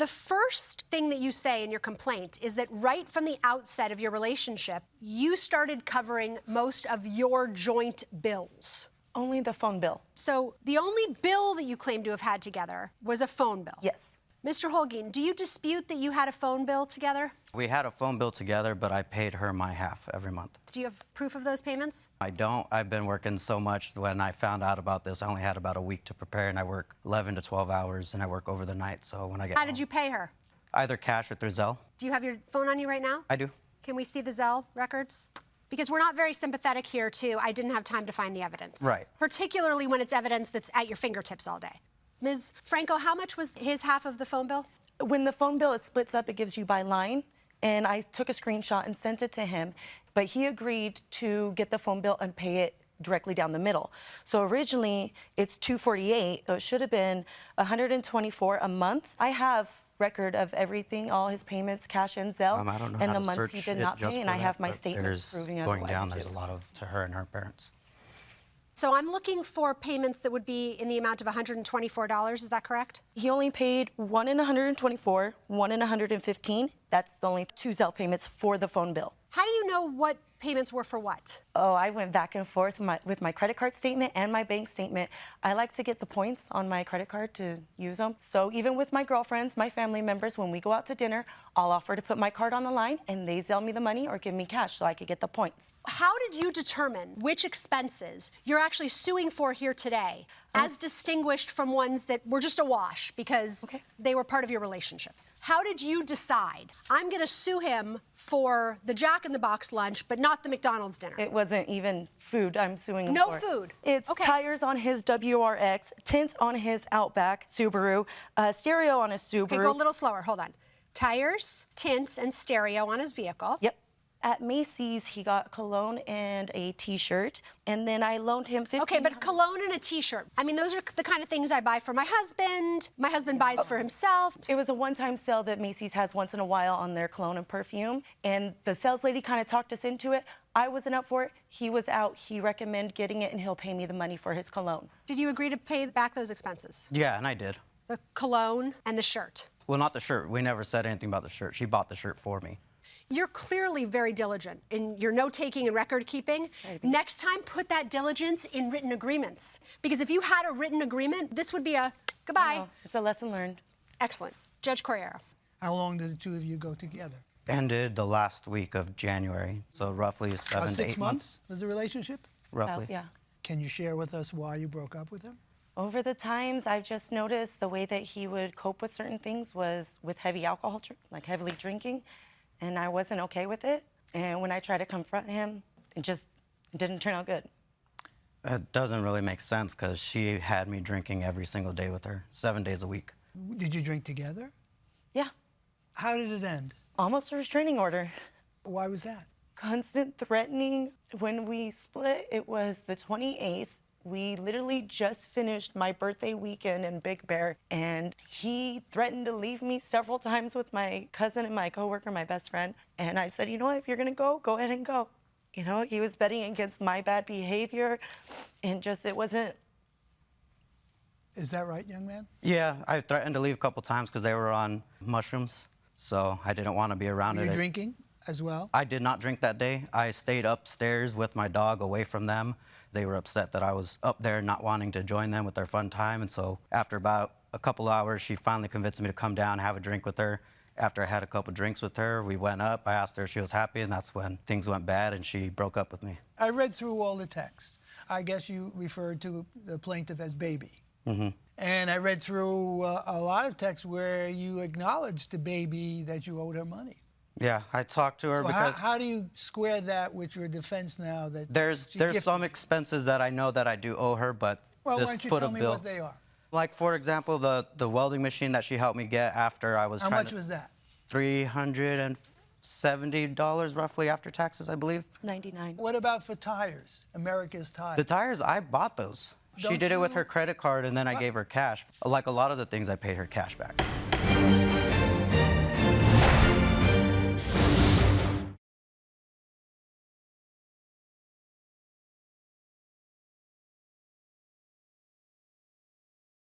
The first thing that you say in your complaint is that right from the outset of your relationship, you started covering most of your joint bills. Only the phone bill. So the only bill that you claim to have had together was a phone bill? Yes. Mr. Holguin, do you dispute that you had a phone bill together? We had a phone bill together, but I paid her my half every month. Do you have proof of those payments? I don't. I've been working so much. When I found out about this, I only had about a week to prepare, and I work 11 to 12 hours, and I work over the night, so when I get How did you pay her? Either cash or through Zelle. Do you have your phone on you right now? I do. Can we see the Zelle records? Because we're not very sympathetic here to, I didn't have time to find the evidence. Right. Particularly when it's evidence that's at your fingertips all day. Ms. Franco, how much was his half of the phone bill? When the phone bill splits up, it gives you by line, and I took a screenshot and sent it to him, but he agreed to get the phone bill and pay it directly down the middle. So originally, it's $248, so it should have been $124 a month. I have record of everything, all his payments, cash and Zelle, I don't know and how the to months search he did it not just pay, and for I that, have my but statements proving going otherwise, down, there's too. a lot of to her and her parents. So I'm looking for payments that would be in the amount of $124, is that correct? He only paid one in $124, one in $115. That's the only two Zelle payments for the phone bill. How do you know what payments were for what? Oh, I went back and forth with my credit card statement and my bank statement. I like to get the points on my credit card to use them. So even with my girlfriends, my family members, when we go out to dinner, I'll offer to put my card on the line and they Zelle me the money or give me cash so I could get the points. How did you determine which expenses you're actually suing for here today, as distinguished from ones that were just a wash because they were part of your relationship? How did you decide, I'm going to sue him for the Jack in the Box lunch, but not the McDonald's dinner? It wasn't even food I'm suing him No for. food? It's tires on his WRX, tint on his Outback Subaru, stereo on his Subaru. Okay, go a little slower, hold on. Tires, tints, and stereo on his vehicle. Yep. At Macy's, he got cologne and a T-shirt, and then I loaned him $15. Okay, but cologne and a T-shirt. I mean, those are the kind of things I buy for my husband. My husband buys for himself. It was a one-time sale that Macy's has once in a while on their cologne and perfume, and the sales lady kind of talked us into it. I wasn't up for it. He was out. He recommended getting it, and he'll pay me the money for his cologne. Did you agree to pay back those expenses? Yeah, and I did. The cologne and the shirt? Well, not the shirt. We never said anything about the shirt. She bought the shirt for me. You're clearly very diligent in your note-taking and record-keeping. Next time, put that diligence in written agreements. Because if you had a written agreement, this would be a goodbye. It's a lesson learned. Excellent. Judge Corriero. How long did the two of you go together? Ended the last week of January, so roughly 7 to 8 6 months was the relationship? Roughly. Yeah. Can you share with us why you broke up with him? Over the times, I've just noticed the way that he would cope with certain things was with heavy alcohol, like heavily drinking, and I wasn't okay with it. And when I tried to confront him, it didn't turn out good. It doesn't really make sense because she had me drinking every single day with her, 7 days a week. Did you drink together? Yeah. How did it end? Almost a restraining order. Why was that? Constant threatening. When we split, it was the 28th. We literally just finished my birthday weekend in Big Bear, and he threatened to leave me several times with my cousin and my coworker, my best friend. And I said, you know what, if you're gonna go ahead and go. You know, he was betting against my bad behavior, and just, it wasn't. Is that right, young man? Yeah, I threatened to leave a couple times because they were on mushrooms, so I didn't want to be around it. Were you drinking as well? I did not drink that day. I stayed upstairs with my dog away from them. They were upset that I was up there not wanting to join them with their fun time, and so after about a couple hours, she finally convinced me to come down and have a drink with her. After I had a couple drinks with her, we went up. I asked her if she was happy, and that's when things went bad, and she broke up with me. I read through all the texts. I guess you referred to the plaintiff as baby. Mm-hmm. And I read through a lot of texts where you acknowledged to baby that you owed her money. Yeah, I talked to her So because how do you square that with your defense now that there's some expenses that I know that I do owe her, but well, this why don't you foot tell of me bill. what they are? Like, for example, the welding machine that she helped me get after I was How much was that? $370 roughly after taxes, I believe. 99. What about for tires? America's Tires. The tires, I bought those. She did it with her credit card, and then I gave her cash. Like a lot of the things, I paid her cash back.